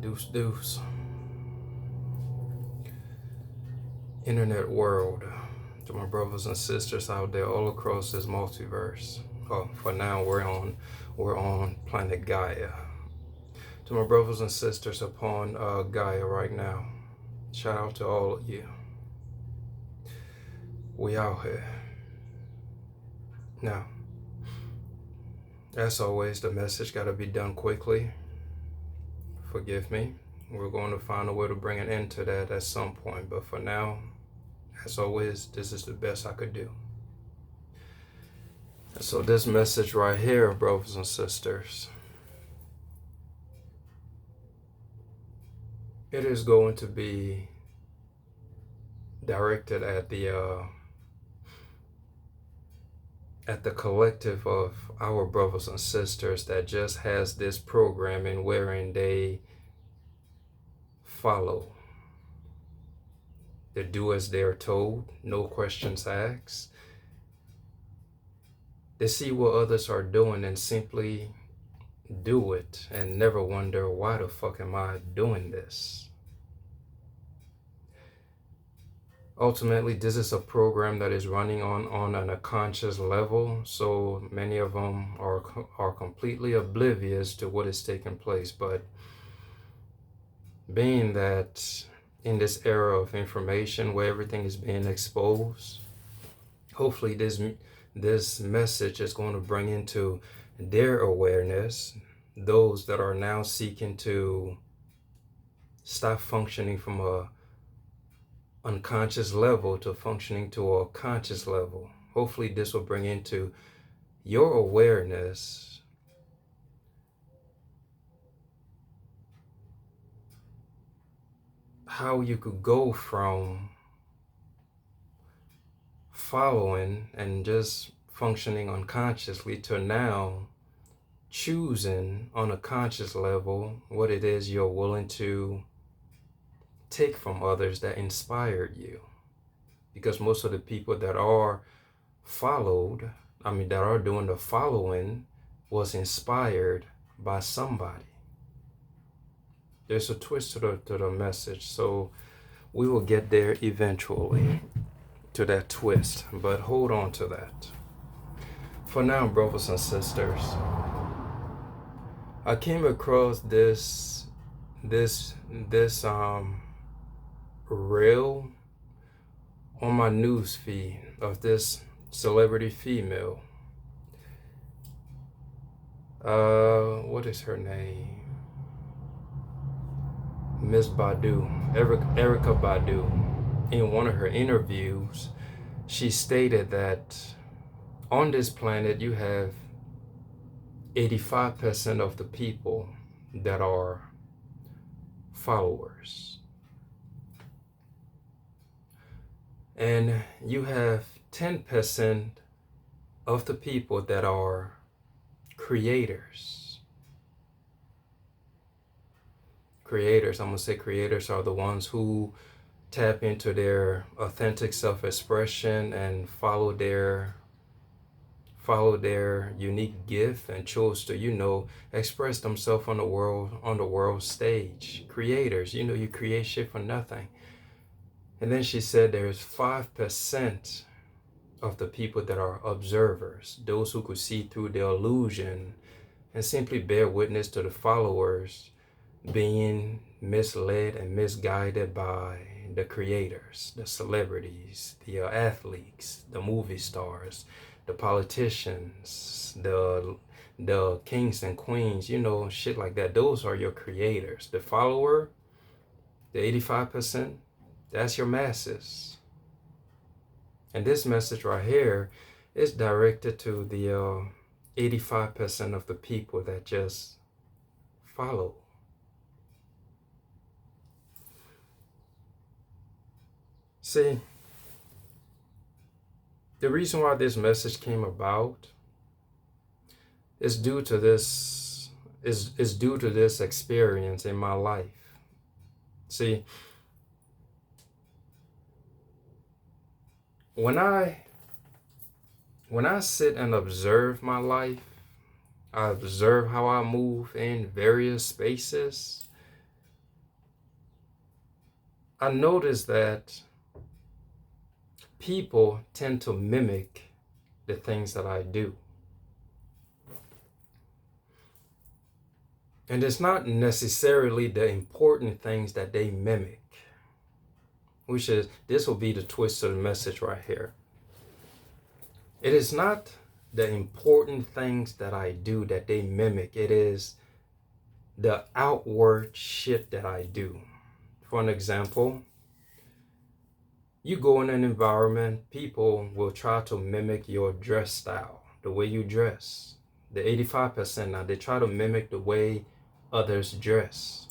Deuce deuce. Internet world. To my brothers and sisters out there all across this multiverse. Oh, for now we're on planet Gaia. To my brothers and sisters upon Gaia right now. Shout out to all of you. We out here. Now, as always, the message gotta be done quickly. Forgive me. We're going to find a way to bring an end to that at some point, but for now, as always, this is the best I could do. And so this message right here, brothers and sisters, it is going to be directed at the collective of our brothers and sisters that just has this programming wherein they follow. They do as they're told, no questions asked. They see what others are doing and simply do it and never wonder, why the fuck am I doing this? Ultimately, this is a program that is running on a conscious level, so many of them are completely oblivious to what is taking place. But being that in this era of information where everything is being exposed, hopefully this message is going to bring into their awareness those that are now seeking to stop functioning from a unconscious level to functioning to a conscious level. Hopefully this will bring into your awareness how you could go from following and just functioning unconsciously to now choosing on a conscious level what it is you're willing to take from others that inspired you. Because most of the people that are followed, that are doing the following, was inspired by somebody. There's a twist to the message, so we will get there eventually, to that twist, but hold on to that. For now, brothers and sisters, I came across this reel on my news feed of this celebrity female. What is her name? Miss Badu, Erykah Badu. In one of her interviews, she stated that on this planet you have 85% of the people that are followers. And you have 10% of the people that are creators. Creators, I'm gonna say creators are the ones who tap into their authentic self-expression and follow their unique gift and chose to, express themselves on the world stage. Creators, you create shit for nothing. And then she said there's 5% of the people that are observers, those who could see through the illusion and simply bear witness to the followers being misled and misguided by the creators, the celebrities, the athletes, the movie stars, the politicians, the kings and queens, shit like that. Those are your creators. The follower, the 85%, that's your masses. And this message right here is directed to the 85% of the people that just follow. See, the reason why this message came about is due to this experience in my life. See, when I sit and observe my life, I observe how I move in various spaces. I noticed that people tend to mimic the things that I do. And it's not necessarily the important things that they mimic, which is, this will be the twist of the message right here. It is not the important things that I do that they mimic. It is the outward shit that I do. For an example, you go in an environment, people will try to mimic your dress style, the way you dress. The 85% now, they try to mimic the way others dress.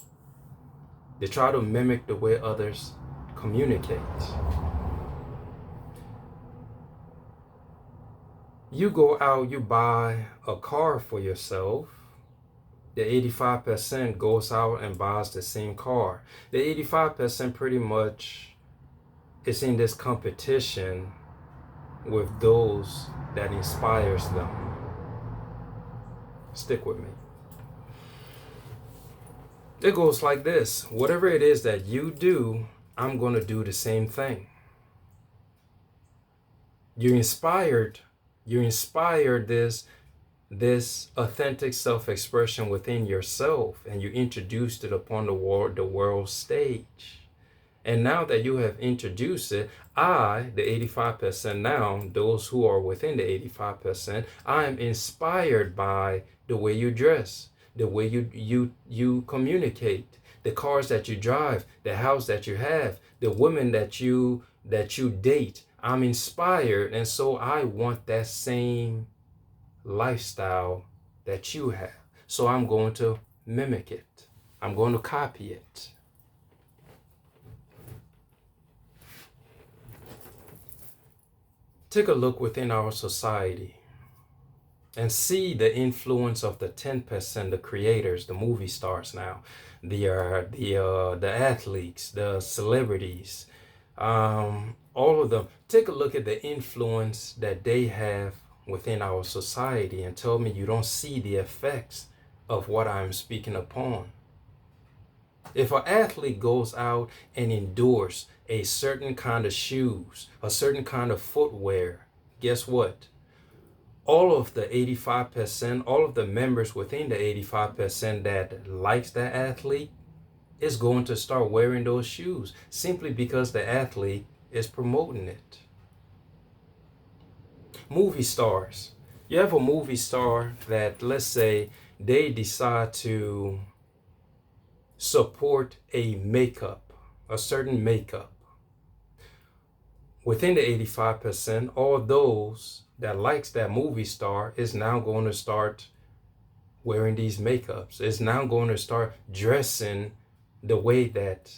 They try to mimic the way others communicate. You go out, you buy a car for yourself. The 85% goes out and buys the same car. The 85% pretty much is in this competition with those that inspires them. Stick with me. It goes like this. Whatever it is that you do, I'm going to do the same thing. You inspired this authentic self-expression within yourself, and you introduced it upon the world stage. And now that you have introduced it, I, the 85% now, those who are within the 85%, I am inspired by the way you dress, the way you communicate, the cars that you drive, the house that you have, the women that you date. I'm inspired, and so I want that same lifestyle that you have. So I'm going to mimic it. I'm going to copy it. Take a look within our society and see the influence of the 10%, the creators, the movie stars now, the athletes, the celebrities, all of them. Take a look at the influence that they have within our society and tell me you don't see the effects of what I'm speaking upon. If an athlete goes out and endures a certain kind of shoes, a certain kind of footwear, guess what? All of the 85%, all of the members within the 85% that likes that athlete is going to start wearing those shoes simply because the athlete is promoting it. Movie stars. You have a movie star that, let's say, they decide to support a certain makeup. Within the 85%, all those that likes that movie star is now going to start wearing these makeups. Is now going to start dressing the way that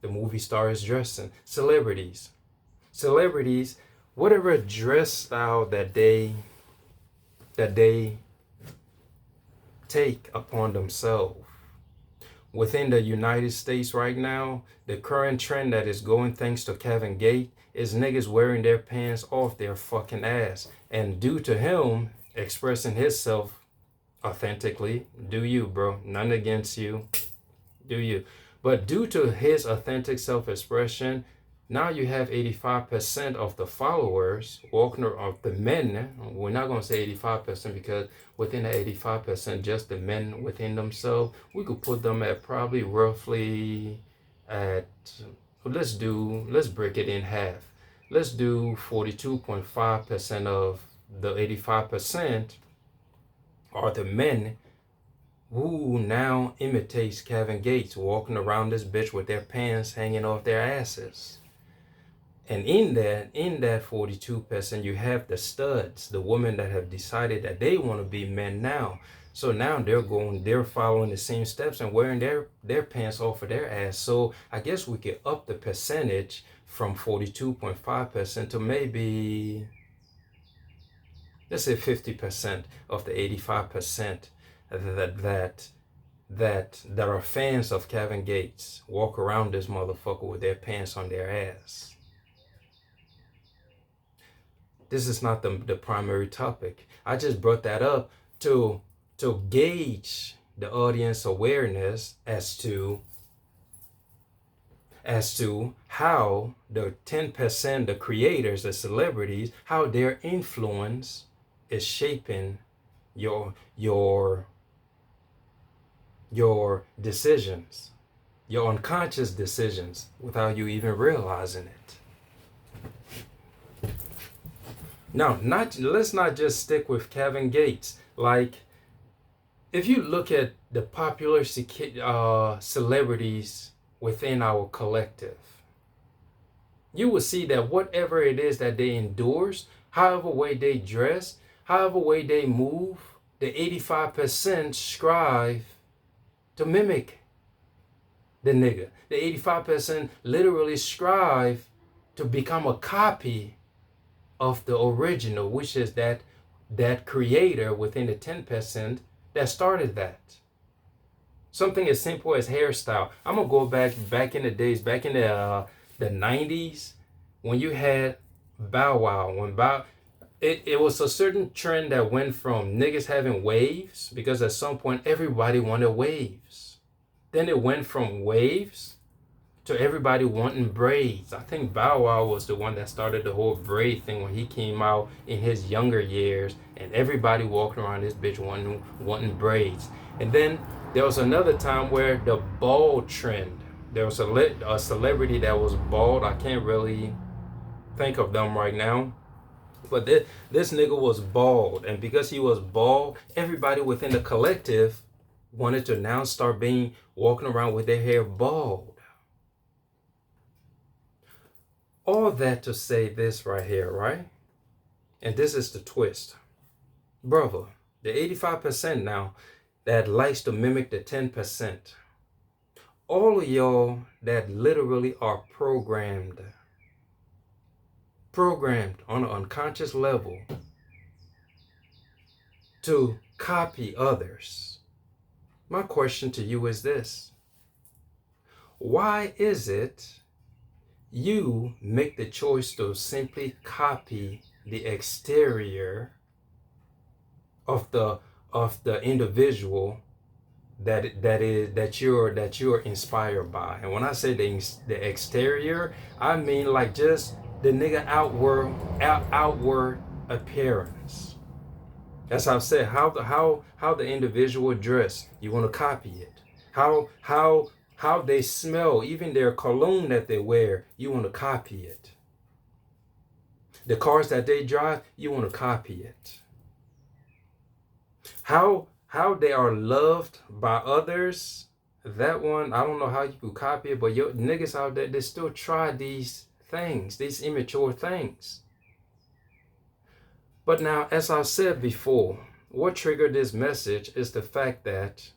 the movie star is dressing. Celebrities, whatever dress style that they take upon themselves. Within the United States right now, the current trend that is going, thanks to Kevin Gates, is niggas wearing their pants off their fucking ass. And due to him expressing himself authentically, do you, bro? None against you. Do you? But due to his authentic self-expression, now you have 85% of the followers, of the men. We're not going to say 85% because within the 85%, just the men within themselves, we could put them at probably roughly at, let's break it in half. Let's do 42.5% of the 85% are the men who now imitates Kevin Gates, walking around this bitch with their pants hanging off their asses. And in that 42%, you have the studs, the women that have decided that they want to be men now. So now they're following the same steps and wearing their pants off of their ass. So I guess we could up the percentage from 42.5% to maybe, let's say 50% of the 85% that are fans of Kevin Gates walk around this motherfucker with their pants on their ass. This is not the primary topic. I just brought that up to gauge the audience awareness as to as to how the 10%, the creators, the celebrities, how their influence is shaping your decisions, your unconscious decisions, without you even realizing it. Now, let's not just stick with Kevin Gates. Like, if you look at the popular celebrities within our collective, you will see that whatever it is that they endorse, however way they dress, however way they move, the 85% strive to mimic the nigga. The 85% literally strive to become a copy of the original, which is that creator within the 10% that started that. Something as simple as hairstyle. I'm gonna go back in the days, back in the 90s, when you had Bow Wow. It was a certain trend that went from niggas having waves, because at some point everybody wanted waves. Then it went from waves to everybody wanting braids. I think Bow Wow was the one that started the whole braid thing when he came out in his younger years, and everybody walking around this bitch wanting braids. And then there was another time where the bald trend. There was a celebrity that was bald. I can't really think of them right now. But this nigga was bald, and because he was bald, everybody within the collective wanted to now start walking around with their hair bald. All that to say this right here, right? And this is the twist. Brother, the 85% now that likes to mimic the 10%, all of y'all that literally are programmed on an unconscious level to copy others. My question to you is this: why is it you make the choice to simply copy the exterior of the individual that you're inspired by? And when I say the exterior, I mean like just the nigga outward appearance. That's how I've said, how the individual dress, you want to copy it. How they smell, even their cologne that they wear, you want to copy it. The cars that they drive, you want to copy it. How they are loved by others, that one, I don't know how you could copy it, but your niggas out there, they still try these things, these immature things. But now, as I said before, what triggered this message is the fact that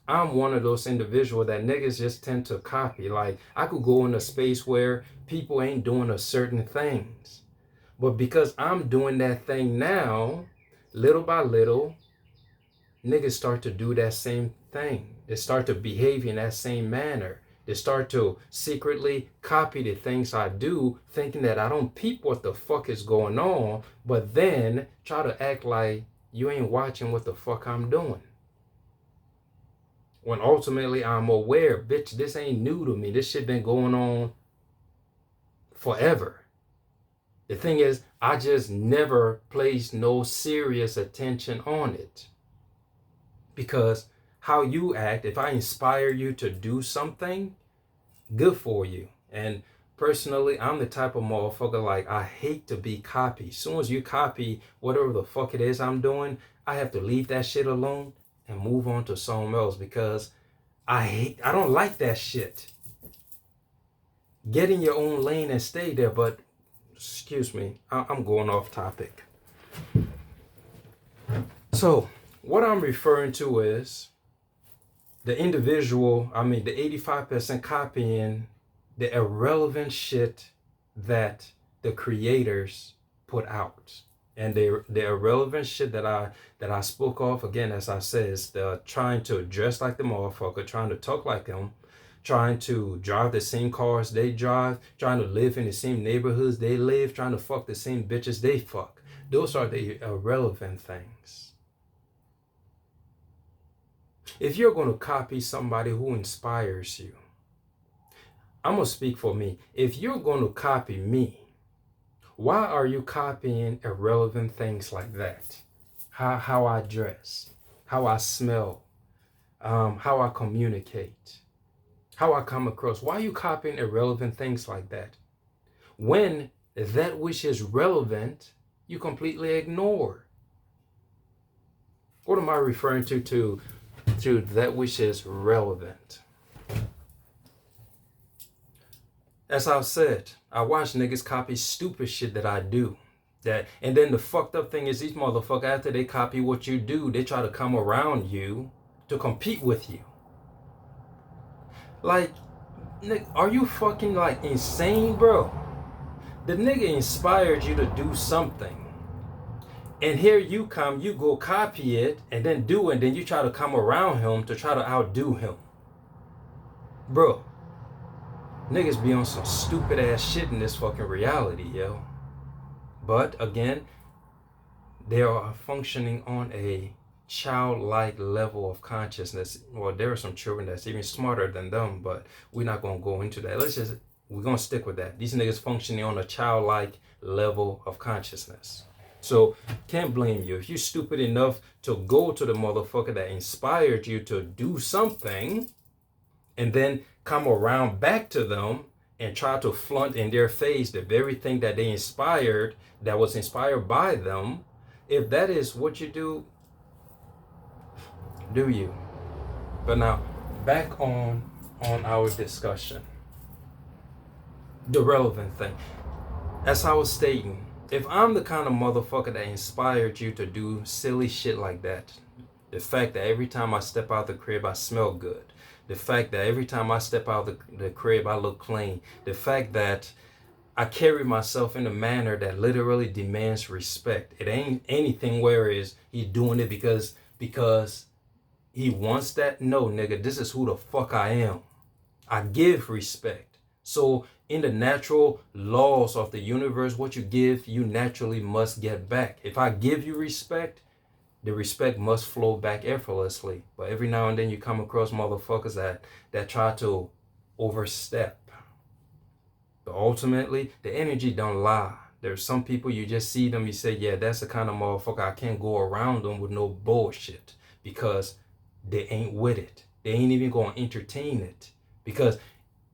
I'm one of those individuals that niggas just tend to copy. Like, I could go in a space where people ain't doing a certain things, but because I'm doing that thing now, little by little, niggas start to do that same thing. They start to behave in that same manner. They start to secretly copy the things I do, thinking that I don't peep what the fuck is going on, but then try to act like you ain't watching what the fuck I'm doing. When ultimately I'm aware, bitch, this ain't new to me. This shit been going on forever. The thing is, I just never placed no serious attention on it. Because how you act, if I inspire you to do something, good for you. And personally, I'm the type of motherfucker, like, I hate to be copied. As soon as you copy whatever the fuck it is I'm doing, I have to leave that shit alone and move on to something else, because I don't like that shit. Get in your own lane and stay there. But excuse me, I'm going off topic. So what I'm referring to is the individual, the 85% copying the irrelevant shit that the creators put out. And the irrelevant shit that I spoke of, again, as I said, is the trying to dress like the motherfucker, trying to talk like them, trying to drive the same cars they drive, trying to live in the same neighborhoods they live, trying to fuck the same bitches they fuck. Those are the irrelevant things. If you're going to copy somebody who inspires you, I'm going to speak for me. If you're going to copy me, why are you copying irrelevant things like that? How I dress, how I smell, how I communicate, how I come across. Why are you copying irrelevant things like that? When that which is relevant, you completely ignore. What am I referring to that which is relevant? As I've said, I watch niggas copy stupid shit that I do. And then the fucked up thing is these motherfuckers, after they copy what you do, they try to come around you to compete with you. Like, nigga, are you fucking like insane, bro? The nigga inspired you to do something. And here you come, you go copy it and then do it, and then you try to come around him to try to outdo him. Bro, niggas be on some stupid ass shit in this fucking reality, yo. But again, they are functioning on a childlike level of consciousness. Well, there are some children that's even smarter than them, but we're not going to go into that. We're going to stick with that. These niggas functioning on a childlike level of consciousness. So can't blame you. If you're stupid enough to go to the motherfucker that inspired you to do something and then come around back to them and try to flaunt in their face the very thing that they inspired, that was inspired by them, if that is what you do you? But now, back on our discussion. The relevant thing. As I was stating, if I'm the kind of motherfucker that inspired you to do silly shit like that, the fact that every time I step out the crib I smell good, the fact that every time I step out the crib I look clean, the fact that I carry myself in a manner that literally demands respect. It ain't anything where is he doing it because he wants that. No, nigga, this is who the fuck I am. I give respect. So in the natural laws of the universe, what you give, you naturally must get back. If I give you respect, the respect must flow back effortlessly. But every now and then you come across motherfuckers that try to overstep. But ultimately, the energy don't lie. There's some people, you just see them, you say, yeah, that's the kind of motherfucker, I can't go around them with no bullshit, because they ain't with it. They ain't even going to entertain it. Because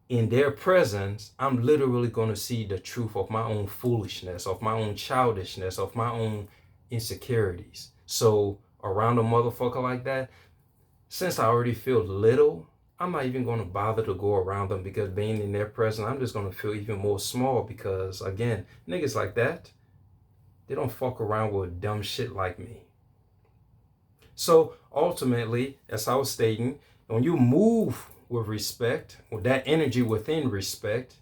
in their presence, I'm literally going to see the truth of my own foolishness, of my own childishness, of my own insecurities. So around a motherfucker like that, since I already feel little, I'm not even going to bother to go around them, because being in their presence, I'm just going to feel even more small, because again, niggas like that, they don't fuck around with dumb shit like me. So ultimately, as I was stating, when you move with respect, with that energy within respect,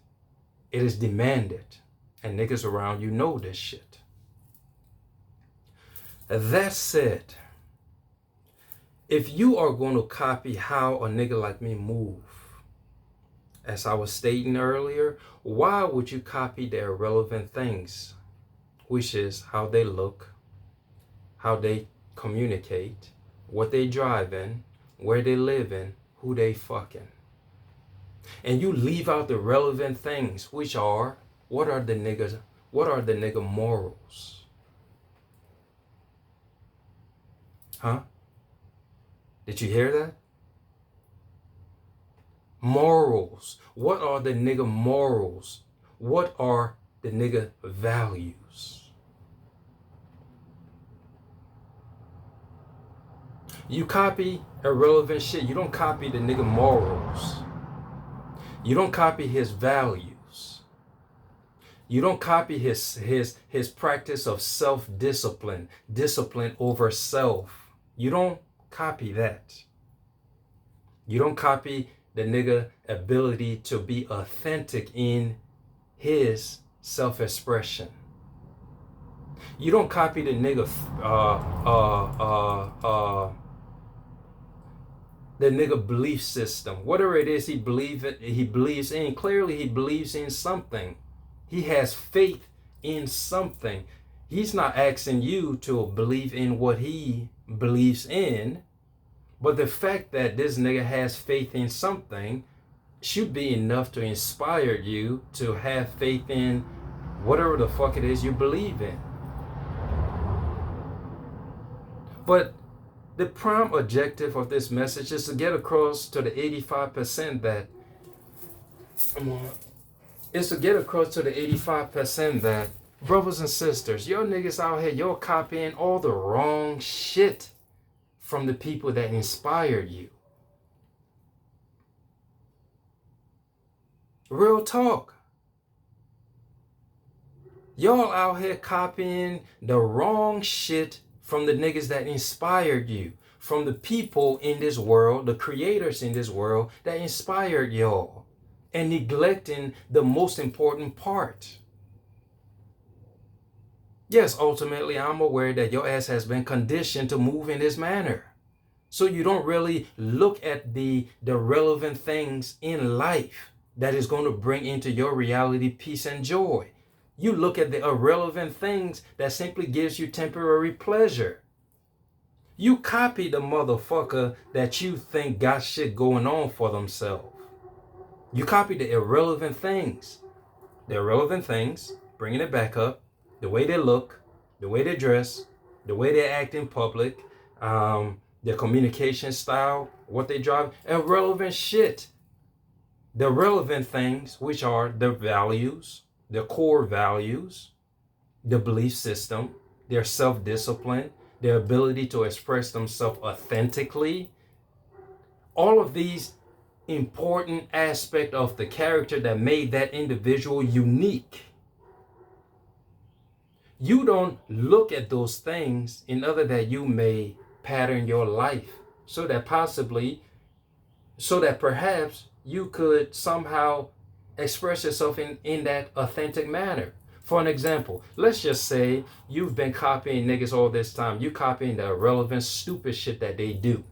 it is demanded. And niggas around you know this shit. That said, if you are going to copy how a nigga like me move, as I was stating earlier, why would you copy their irrelevant things, which is how they look, how they communicate, what they drive in, where they live in, who they fucking? And you leave out the relevant things, which are, what are the nigga morals? Huh? Did you hear that? Morals. What are the nigga morals? What are the nigga values? You copy irrelevant shit. You don't copy the nigga morals. You don't copy his values. You don't copy his practice of self-discipline, discipline over self. You don't copy that. You don't copy the nigga ability to be authentic in his self-expression. You don't copy the nigga the nigga belief system. Whatever it is he believes in. Clearly he believes in something. He has faith in something. He's not asking you to believe in what he believes in, but the fact that this nigga has faith in something should be enough to inspire you to have faith in whatever the fuck it is you believe in. But the prime objective of this message is to get across to the 85% that brothers and sisters, y'all niggas out here, y'all copying all the wrong shit from the people that inspired you. Real talk. Y'all out here copying the wrong shit from the niggas that inspired you, from the people in this world, the creators in this world that inspired y'all, and neglecting the most important part. Yes, ultimately, I'm aware that your ass has been conditioned to move in this manner. So you don't really look at the relevant things in life that is going to bring into your reality peace and joy. You look at the irrelevant things that simply gives you temporary pleasure. You copy the motherfucker that you think got shit going on for themselves. You copy the irrelevant things. The irrelevant things, bringing it back up, the way they look, the way they dress, the way they act in public, their communication style, what they drive, irrelevant shit. The relevant things, which are their values, their core values, their belief system, their self-discipline, their ability to express themselves authentically. All of these important aspects of the character that made that individual unique. You don't look at those things in order that you may pattern your life so that perhaps you could somehow express yourself in that authentic manner. For an example, let's just say you've been copying niggas all this time. You copying the irrelevant, stupid shit that they do,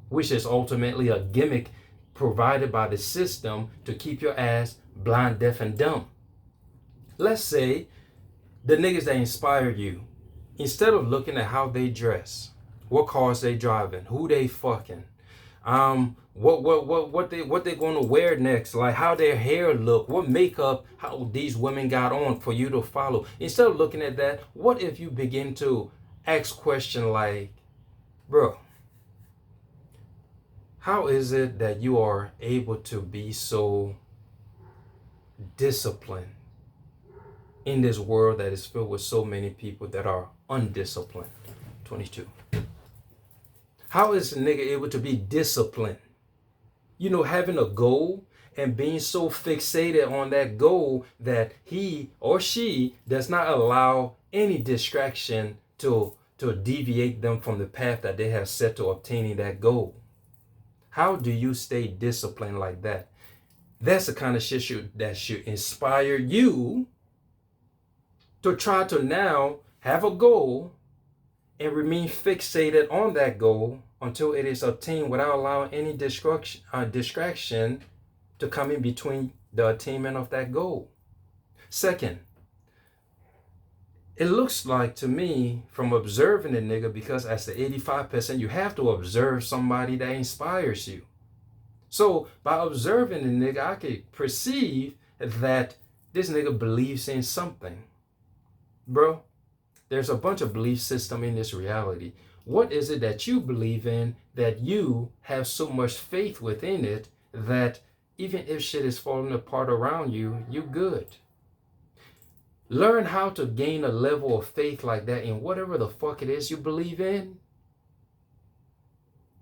which is ultimately a gimmick provided by the system to keep your ass blind, deaf, and dumb. Let's say the niggas that inspired you, instead of looking at how they dress, what cars they driving, who they fucking, what they gonna wear next, like how their hair look, what makeup, how these women got on for you to follow. Instead of looking at that, what if you begin to ask questions like, bro, how is it that you are able to be so disciplined in this world that is filled with so many people that are undisciplined? 22. How is a nigga able to be disciplined? You know, having a goal and being so fixated on that goal that he or she does not allow any distraction to deviate them from the path that they have set to obtaining that goal. How do you stay disciplined like that? That's the kind of shit that should inspire you to try to now have a goal and remain fixated on that goal until it is obtained without allowing any distraction to come in between the attainment of that goal. Second, it looks like to me from observing the nigga, because as the 85%, you have to observe somebody that inspires you. So by observing the nigga, I could perceive that this nigga believes in something. Bro, there's a bunch of belief system in this reality. What is it that you believe in that you have so much faith within it that even if shit is falling apart around you, you good? Learn how to gain a level of faith like that in whatever the fuck it is you believe in.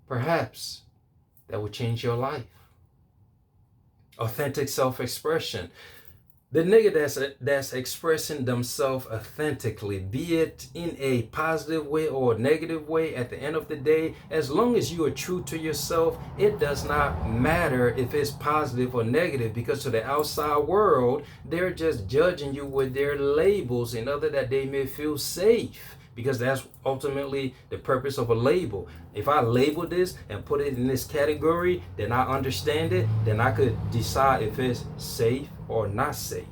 Perhaps that will change your life. Authentic self-expression. The nigga that's expressing themselves authentically, be it in a positive way or a negative way, at the end of the day, as long as you are true to yourself, it does not matter if it's positive or negative, because to the outside world, they're just judging you with their labels in order that they may feel safe. Because that's ultimately the purpose of a label. If I label this and put it in this category, then I understand it, then I could decide if it's safe or not safe.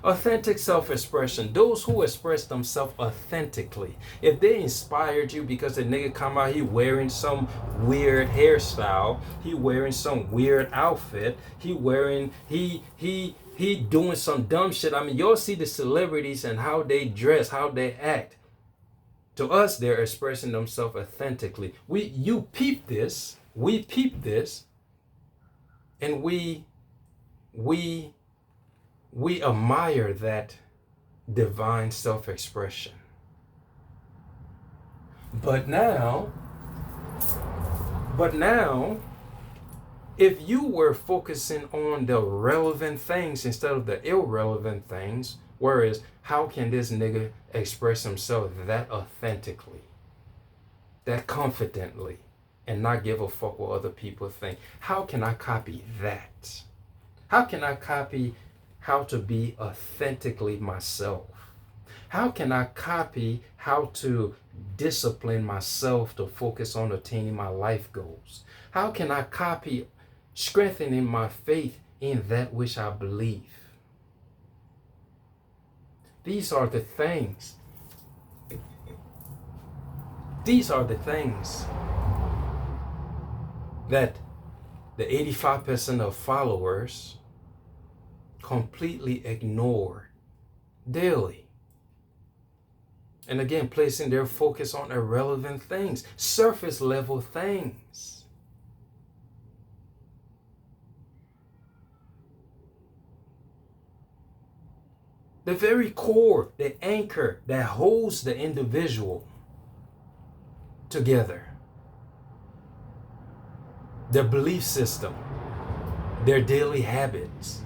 Authentic self-expression. Those who express themselves authentically. If they inspired you because the nigga come out, he wearing some weird hairstyle, he wearing some weird outfit, he doing some dumb shit. I mean, y'all see the celebrities and how they dress, how they act. To us, they're expressing themselves authentically. You peep this, we peep this, and we admire that divine self-expression. But now, if you were focusing on the relevant things instead of the irrelevant things, whereas how can this nigga express himself that authentically, that confidently, and not give a fuck what other people think? How can I copy that? How can I copy how to be authentically myself? How can I copy how to discipline myself to focus on attaining my life goals? How can I copy strengthening my faith in that which I believe? These are the things. These are the things that the 85% of followers completely ignore daily. And again, placing their focus on irrelevant things, surface level things. The very core, the anchor that holds the individual together. Their belief system, their daily habits,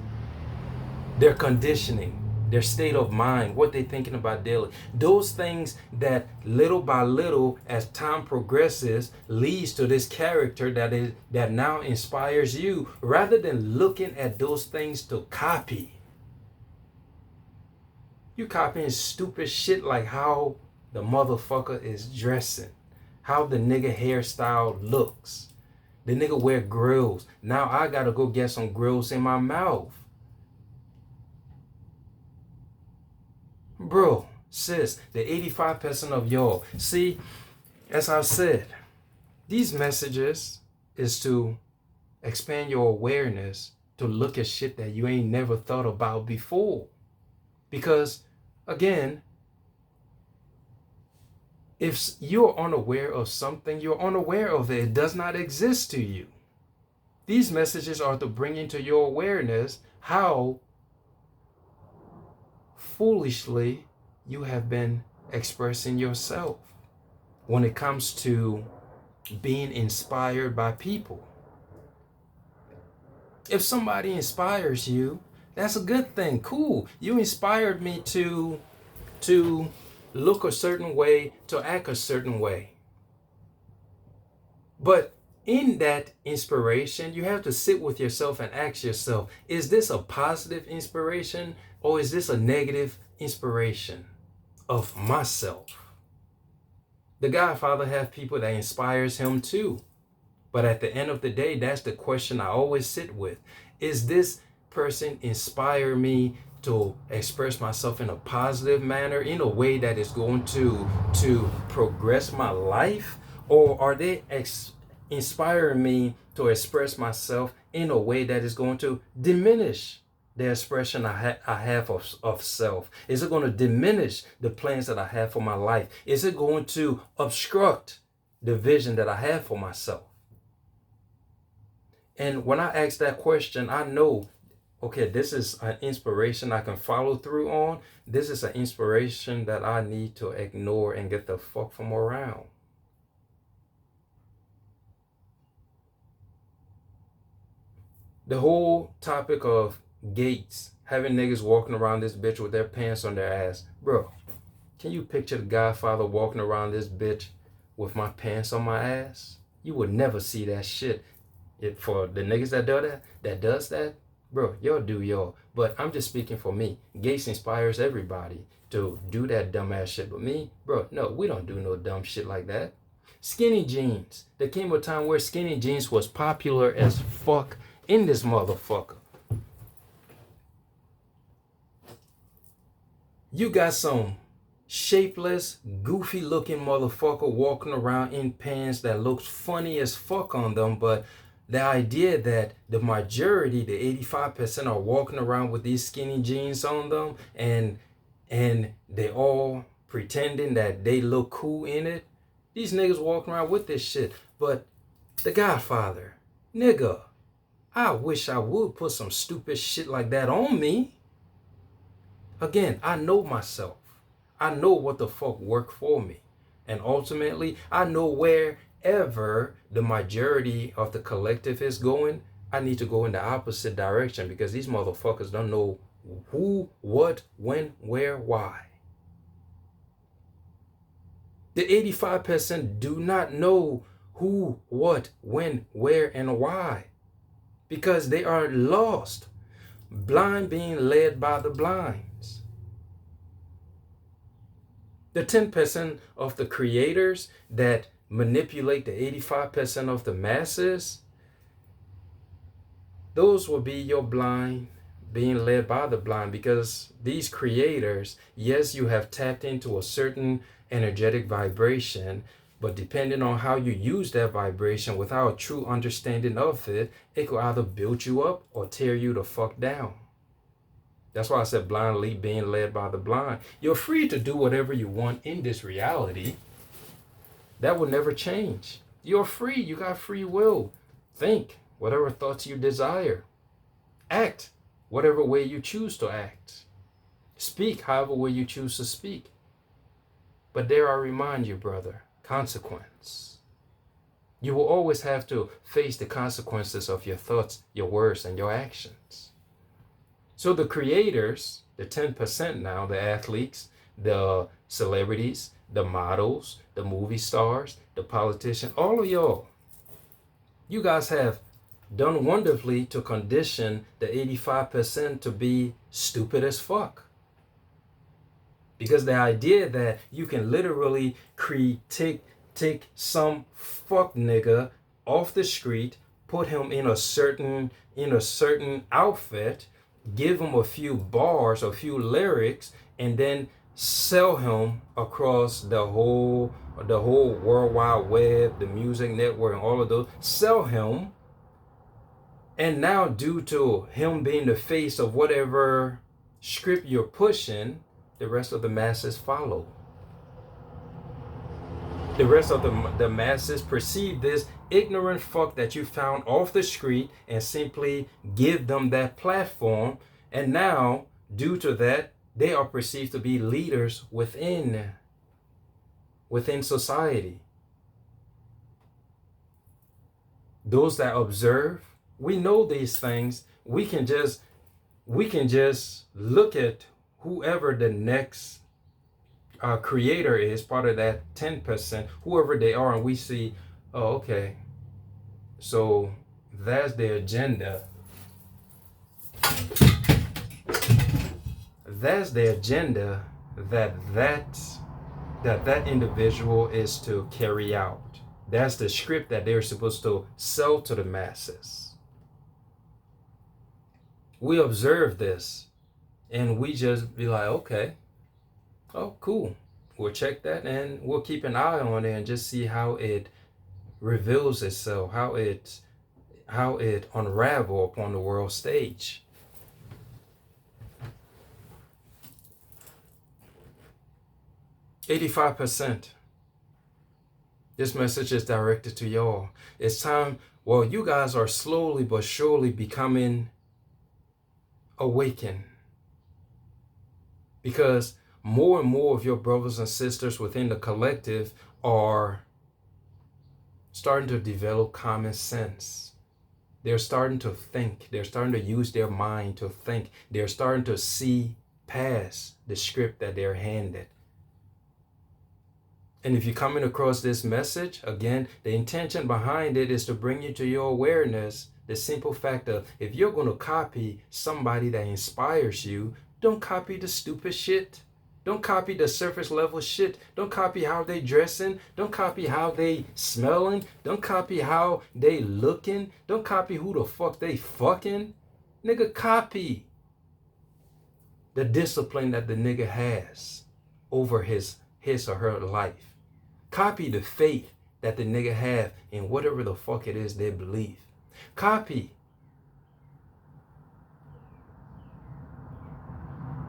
their conditioning, their state of mind, what they're thinking about daily. Those things that little by little, as time progresses, leads to this character that now inspires you, rather than looking at those things to copy. You copying stupid shit like how the motherfucker is dressing, how the nigga hairstyle looks. The nigga wear grills. Now I gotta go get some grills in my mouth. Bro, sis, the 85% of y'all. See, as I said, these messages is to expand your awareness to look at shit that you ain't never thought about before. Because, again, if you're unaware of something, you're unaware of it. It does not exist to you. These messages are to bring into your awareness how foolishly you have been expressing yourself when it comes to being inspired by people. If somebody inspires you, that's a good thing. Cool. You inspired me to look a certain way, to act a certain way. But in that inspiration, you have to sit with yourself and ask yourself, is this a positive inspiration or is this a negative inspiration of myself? The Godfather has people that inspires him too. But at the end of the day, that's the question I always sit with. Is this person inspire me to express myself in a positive manner, in a way that is going to progress my life? Or are they inspiring me to express myself in a way that is going to diminish the expression I have of self? Is it going to diminish the plans that I have for my life? Is it going to obstruct the vision that I have for myself? And when I ask that question, I know, okay, this is an inspiration I can follow through on. This is an inspiration that I need to ignore and get the fuck from around. The whole topic of Gates, having niggas walking around this bitch with their pants on their ass. Bro, can you picture the Godfather walking around this bitch with my pants on my ass? You would never see that shit. For the niggas that does that, bro, y'all do y'all. But I'm just speaking for me. Gates inspires everybody to do that dumbass shit. But me, bro, no, we don't do no dumb shit like that. Skinny jeans. There came a time where skinny jeans was popular as fuck in this motherfucker. You got some shapeless, goofy looking motherfucker walking around in pants that looks funny as fuck on them, but the idea that the majority, the 85% are walking around with these skinny jeans on them and they all pretending that they look cool in it. These niggas walking around with this shit. But The Godfather, nigga, I wish I would put some stupid shit like that on me. Again, I know myself. I know what the fuck worked for me. And ultimately, I know wherever the majority of the collective is going, I need to go in the opposite direction because these motherfuckers don't know who, what, when, where, why. The 85% do not know who, what, when, where, and why because they are lost, blind being led by the blinds. The 10% of the creators that manipulate the 85% of the masses, those will be your blind being led by the blind because these creators, yes, you have tapped into a certain energetic vibration, but depending on how you use that vibration without a true understanding of it, it could either build you up or tear you the fuck down. That's why I said blindly being led by the blind. You're free to do whatever you want in this reality. That will never change. You're free. You got free will. Think whatever thoughts you desire. Act whatever way you choose to act. Speak however way you choose to speak. But there I remind you, brother, consequence. You will always have to face the consequences of your thoughts, your words, and your actions. So the creators, the 10% now, the athletes, the celebrities, the models, the movie stars, the politicians, all of y'all, you guys have done wonderfully to condition the 85% to be stupid as fuck. Because the idea that you can literally take some fuck nigga off the street, put him in a certain outfit, give him a few bars, a few lyrics, and then sell him across the whole World Wide Web, the music network, and all of those, sell him. And now due to him being the face of whatever script you're pushing, the rest of the masses follow. The rest of the masses perceive this ignorant fuck that you found off the street and simply give them that platform. And now, due to that, they are perceived to be leaders within society. Those that observe, we know these things. We can just look at whoever the next creator is, part of that 10%, whoever they are, and we see, oh, okay, so that's their agenda. That's the agenda that individual is to carry out. That's the script that they're supposed to sell to the masses. We observe this and we just be like, okay, oh, cool. We'll check that and we'll keep an eye on it and just see how it reveals itself, how it unravels upon the world stage. %. This message is directed to y'all. It's time, well, you guys are slowly but surely becoming awakened. Because more and more of your brothers and sisters within the collective are starting to develop common sense. They're starting to think. They're starting to use their mind to think. They're starting to see past the script that they're handed. And if you're coming across this message, again, the intention behind it is to bring you to your awareness the simple fact of, if you're going to copy somebody that inspires you, don't copy the stupid shit. Don't copy the surface level shit. Don't copy how they dressing. Don't copy how they smelling. Don't copy how they looking. Don't copy who the fuck they fucking. Nigga, copy. the discipline that the nigga has over his or her life. Copy the faith that the nigga have in whatever the fuck it is they believe. Copy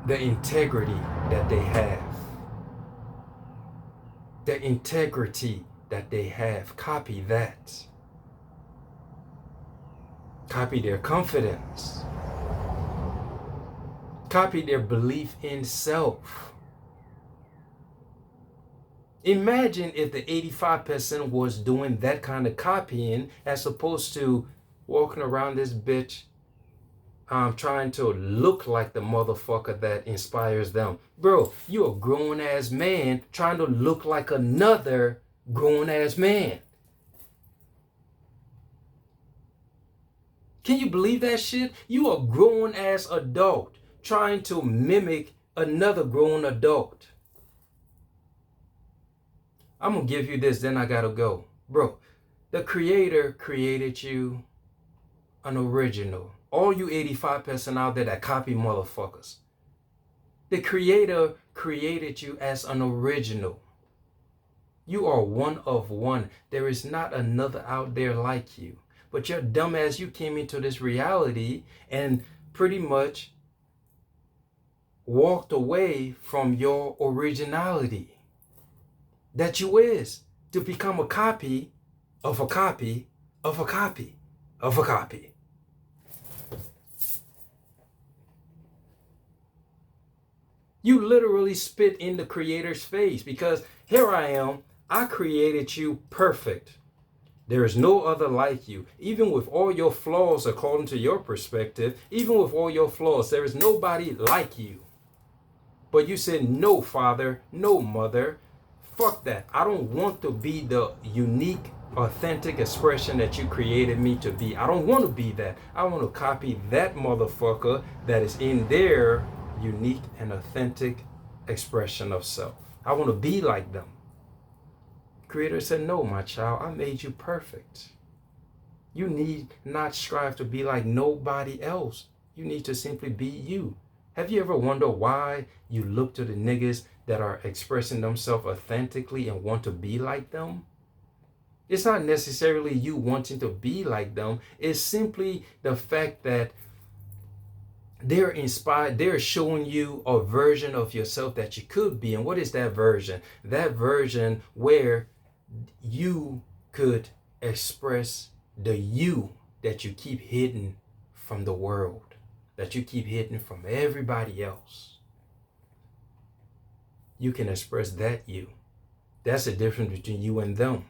the integrity that they have. The integrity that they have. Copy that. Copy their confidence. Copy their belief in self. Imagine if the 85% was doing that kind of copying as opposed to walking around this bitch trying to look like the motherfucker that inspires them. Bro, you a grown-ass man trying to look like another grown-ass man. Can you believe that shit? You a grown-ass adult trying to mimic another grown adult. I'm gonna give you this, then I gotta go. Bro, the creator created you an original. All you 85% out there that copy motherfuckers. The creator created you as an original. You are one of one. There is not another out there like you. But your dumb ass, you came into this reality and pretty much walked away from your originality that you is, to become a copy of a copy of a copy of a copy. You literally spit in the creator's face, because here I am, I created you perfect. There is no other like you. Even with all your flaws, according to your perspective, even with all your flaws, there is nobody like you. But you said, no, father, no, mother, fuck that. I don't want to be the unique, authentic expression that you created me to be. I don't want to be that. I want to copy that motherfucker that is in their unique and authentic expression of self. I want to be like them. Creator said, no, my child, I made you perfect. You need not strive to be like nobody else. You need to simply be you. Have you ever wondered why you look to the niggas that are expressing themselves authentically and want to be like them? It's not necessarily you wanting to be like them. It's simply the fact that they're inspired. They're showing you a version of yourself that you could be. And what is that version? That version where you could express the you that you keep hidden from the world, that you keep hidden from everybody else. You can express that you. That's the difference between you and them.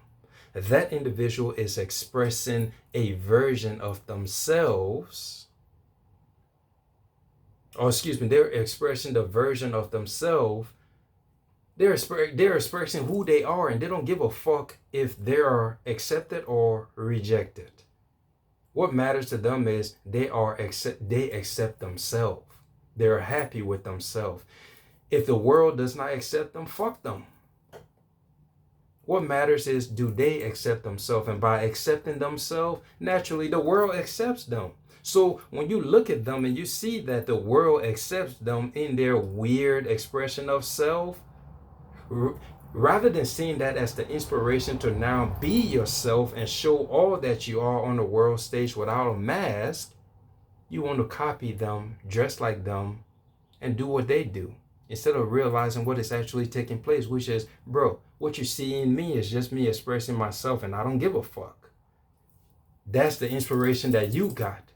That individual is expressing a version of themselves. Or excuse me, they're expressing the version of themselves. They're expressing who they are, and they don't give a fuck if they are accepted or rejected. What matters to them is they accept themselves. They're happy with themselves. If the world does not accept them, fuck them. What matters is, do they accept themselves? And by accepting themselves, naturally the world accepts them. So when you look at them and you see that the world accepts them in their weird expression of self, rather than seeing that as the inspiration to now be yourself and show all that you are on the world stage without a mask, you want to copy them, dress like them, and do what they do, instead of realizing what is actually taking place, which is, bro, what you see in me is just me expressing myself, and I don't give a fuck. That's the inspiration that you got.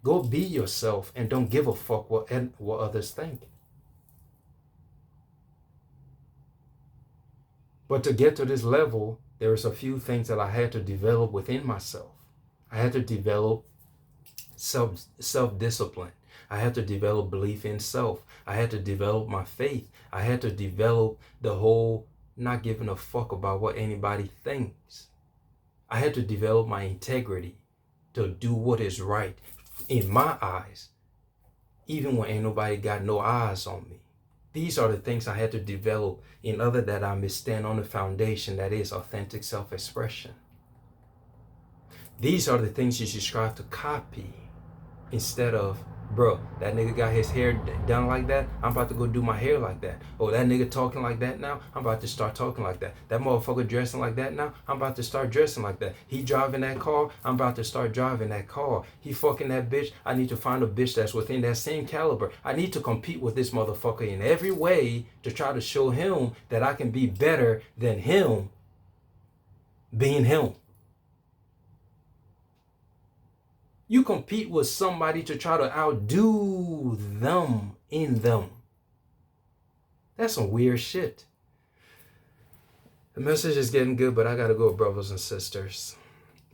Go be yourself and don't give a fuck what others think. But to get to this level, there's a few things that I had to develop within myself. I had to develop self-discipline. I had to develop belief in self. I had to develop my faith. I had to develop the whole not giving a fuck about what anybody thinks. I had to develop my integrity to do what is right in my eyes, even when ain't nobody got no eyes on me. These are the things I had to develop in order that I may stand on the foundation that is authentic self-expression. These are the things you should strive to copy instead of Bro, that nigga got his hair done like that. I'm about to go do my hair like that. Oh, that nigga talking like that now. I'm about to start talking like that. That motherfucker dressing like that now. I'm about to start dressing like that. He driving that car. I'm about to start driving that car. He fucking that bitch. I need to find a bitch that's within that same caliber. I need to compete with this motherfucker in every way to try to show him that I can be better than him being him. You compete with somebody to try to outdo them in them. That's some weird shit. The message is getting good, but I gotta go, brothers and sisters.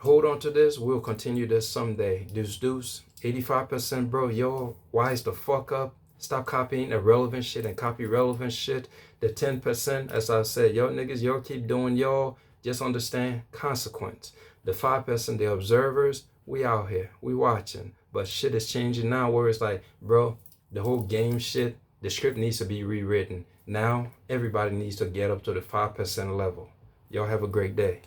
Hold on to this. We'll continue this someday. Deuce. 85%, bro. Y'all wise the fuck up. Stop copying irrelevant shit and copy relevant shit. The 10%, as I said, y'all niggas, y'all keep doing y'all. Just understand consequence. The 5%, the observers, we out here. We watching. But shit is changing now where it's like, bro, the whole game shit, the script needs to be rewritten. Now, everybody needs to get up to the 5% level. Y'all have a great day.